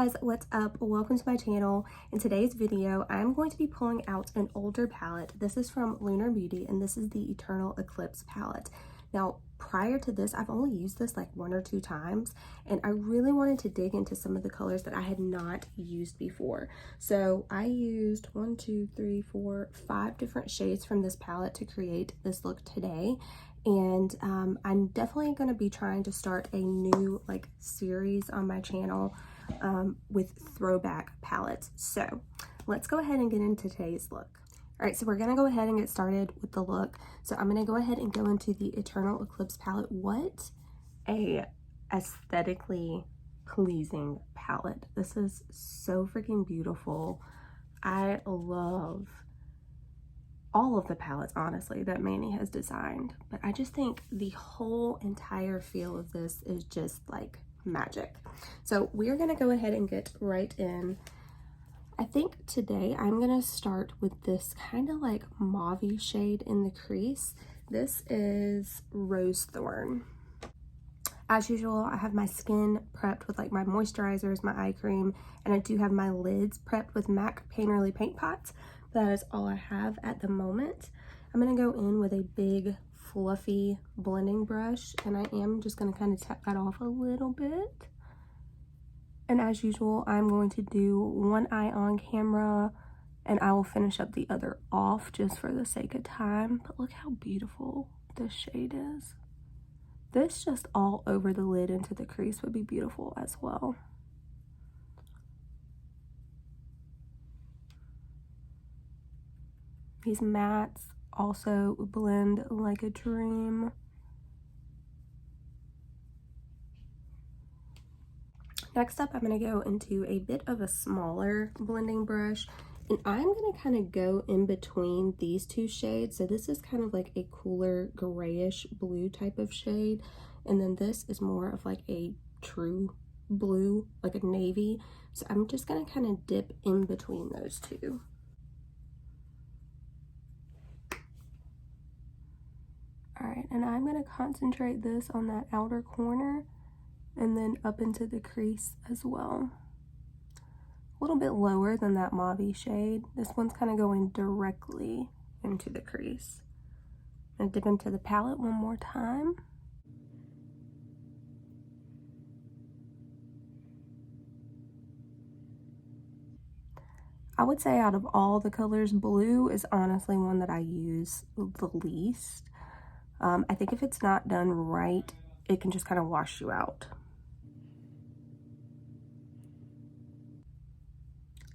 guys, what's up? Welcome to my channel. In today's video, I'm going to be pulling out an older palette. This is from Lunar Beauty and this is the Eternal Eclipse palette. Now, prior to this, I've only used this like 1 or 2 times and I really wanted to dig into some of the colors that I had not used before. So I used 1, 2, 3, 4, 5 different shades from this palette to create this look today. And I'm definitely going to be trying to start a new like series on my channel with throwback palettes. So let's go ahead and get into today's look. All right, so we're gonna go ahead and get started with the look. So I'm gonna go ahead and go into the Eternal Eclipse palette. What a aesthetically pleasing palette. This is so freaking beautiful. I love all of the palettes, honestly, that Manny has designed. But I just think the whole entire feel of this is just like magic. So we're gonna go ahead and get right in. I think today I'm gonna start with this kind of like mauve-y shade in the crease. This is Rose Thorn. As usual, I have my skin prepped with like my moisturizers, my eye cream, and I do have my lids prepped with MAC Painterly paint pots. That is all I have at the moment. I'm gonna go in with a big fluffy blending brush and I am just gonna kind of tap that off a little bit. And as usual, I'm going to do one eye on camera and I will finish up the other off just for the sake of time. But look how beautiful this shade is. This just all over the lid into the crease would be beautiful as well. These mattes also blend like a dream. Next up, I'm going to go into a bit of a smaller blending brush, and I'm going to kind of go in between these two shades. So this is kind of like a cooler grayish blue type of shade, and then this is more of like a true blue, like a navy. So I'm just going to kind of dip in between those two. All right, and I'm going to concentrate this on that outer corner and then up into the crease as well. A little bit lower than that mauve shade. This one's kind of going directly into the crease. I'm gonna dip into the palette one more time. I would say out of all the colors, blue is honestly one that I use the least. I think if it's not done right, it can just kind of wash you out.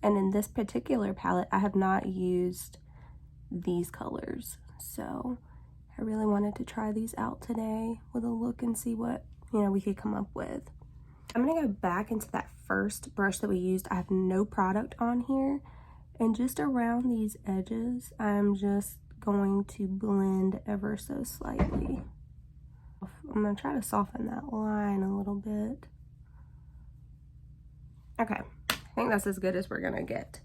And in this particular palette, I have not used these colors. So I really wanted to try these out today with a look and see what, we could come up with. I'm gonna go back into that first brush that we used. I have no product on here. And just around these edges, I'm just going to blend ever so slightly. I'm gonna try to soften that line a little bit. Okay. I think that's as good as we're gonna get.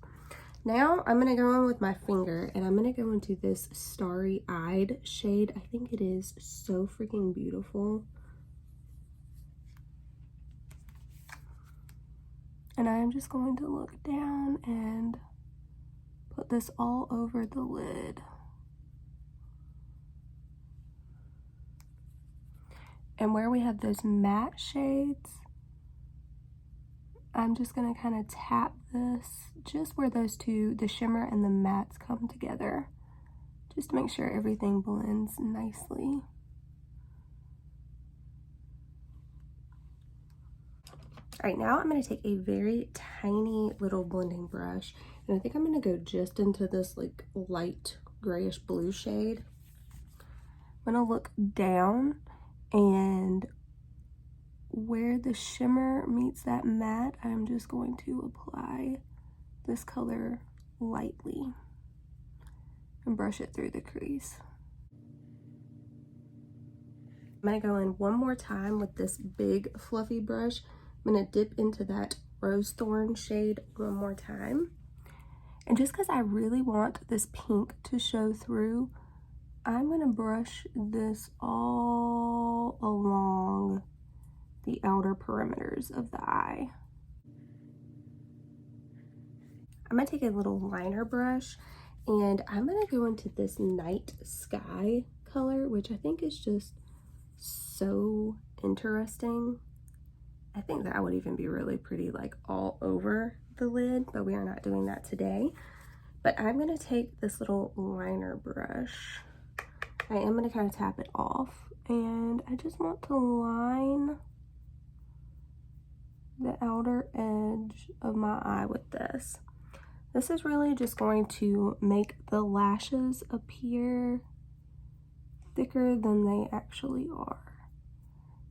Now I'm gonna go in with my finger and I'm gonna go into this starry-eyed shade. I think it is so freaking beautiful. And I'm just going to look down and put this all over the lid. And where we have those matte shades, I'm just gonna kind of tap this just where those two, the shimmer and the mattes, come together, just to make sure everything blends nicely. All right, now I'm gonna take a very tiny little blending brush, and I think I'm gonna go just into this like light grayish blue shade. I'm gonna look down and where the shimmer meets that matte, I'm just going to apply this color lightly and brush it through the crease. I'm gonna go in one more time with this big fluffy brush. I'm gonna dip into that Rose Thorn shade one more time. And just because I really want this pink to show through, I'm gonna brush this all along the outer perimeters of the eye. I'm gonna take a little liner brush and I'm gonna go into this night sky color, which I think is just so interesting. I think that would even be really pretty like all over the lid, but we are not doing that today. But I'm gonna take this little liner brush. I am gonna kind of tap it off, and I just want to line the outer edge of my eye with this. This is really just going to make the lashes appear thicker than they actually are.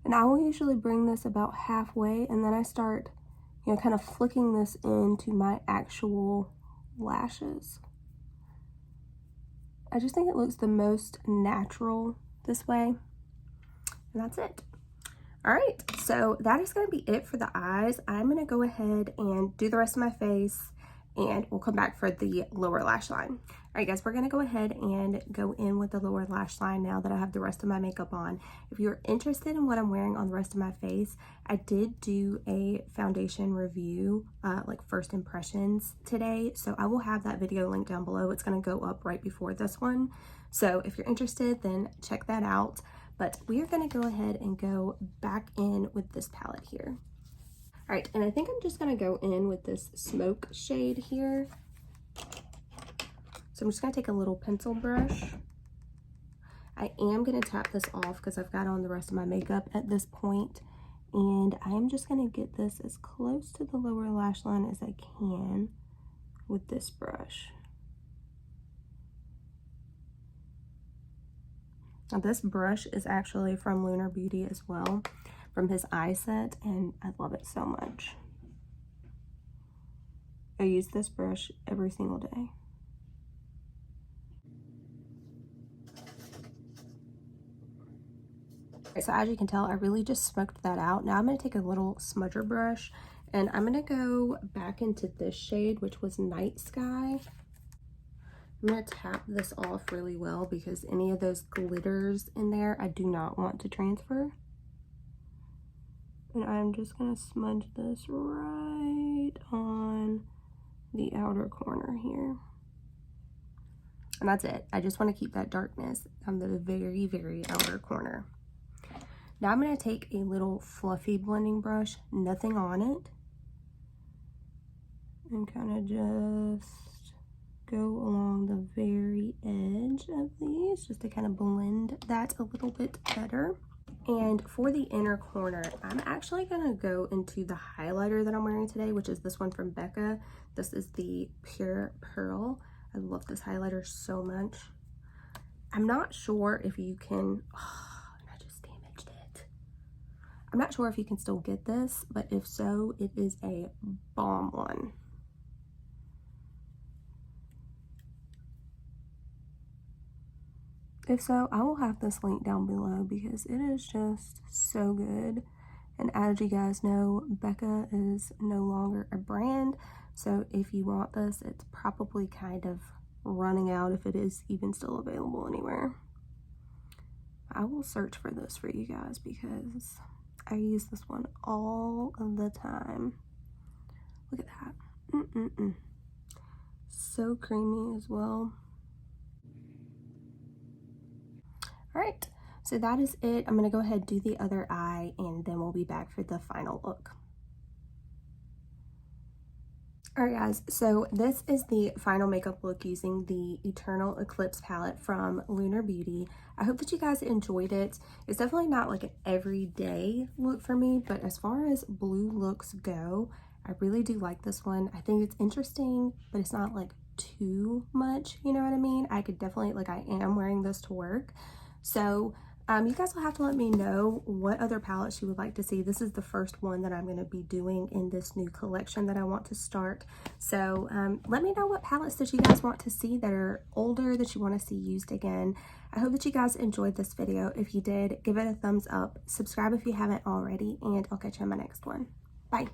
And I will usually bring this about halfway, and then I start, you know, kind of flicking this into my actual lashes. I just think it looks the most natural this way, and that's it. All right, so that is going to be it for the eyes. I'm going to go ahead and do the rest of my face, and we'll come back for the lower lash line. All right, guys, we're going to go ahead and go in with the lower lash line now that I have the rest of my makeup on. If you're interested in what I'm wearing on the rest of my face, I did do a foundation review, like first impressions today, so I will have that video linked down below. It's going to go up right before this one. So if you're interested, then check that out. But we are going to go ahead and go back in with this palette here. All right, and I think I'm just going to go in with this smoke shade here. So I'm just going to take a little pencil brush. I am going to tap this off because I've got on the rest of my makeup at this point. And I am just going to get this as close to the lower lash line as I can with this brush. Now this brush is actually from Lunar Beauty as well, from his eye set, and I love it so much. I use this brush every single day. So as you can tell, I really just smoked that out. Now I'm going to take a little smudger brush, and I'm going to go back into this shade, which was Night Sky. I'm going to tap this off really well because any of those glitters in there, I do not want to transfer. And I'm just going to smudge this right on the outer corner here. And that's it. I just want to keep that darkness on the very, very outer corner. Now I'm going to take a little fluffy blending brush, nothing on it, and kind of just go along the very edge of these just to kind of blend that a little bit better. And for the inner corner, I'm actually going to go into the highlighter that I'm wearing today, which is this one from Becca. This is the Pure Pearl. I love this highlighter so much. I'm not sure if you can, I just damaged it. I'm not sure if you can still get this, but if so, it is a bomb one. If so, I will have this link down below because it is just so good. And as you guys know, Becca is no longer a brand. So if you want this, it's probably kind of running out if it is even still available anywhere. I will search for this for you guys because I use this one all of the time. Look at that. So creamy as well. All right, so that is it. I'm gonna go ahead and do the other eye, and then we'll be back for the final look. All right, guys, so this is the final makeup look using the Eternal Eclipse palette from Lunar Beauty. I hope that you guys enjoyed it. It's definitely not like an everyday look for me, but as far as blue looks go, I really do like this one. I think it's interesting, but it's not like too much, you know what I mean? I could definitely, like, I am wearing this to work. So you guys will have to let me know what other palettes you would like to see. This is the first one that I'm going to be doing in this new collection that I want to start. So let me know what palettes that you guys want to see that are older, that you want to see used again. I hope that you guys enjoyed this video. If you did, give it a thumbs up. Subscribe if you haven't already, and I'll catch you in my next one. Bye.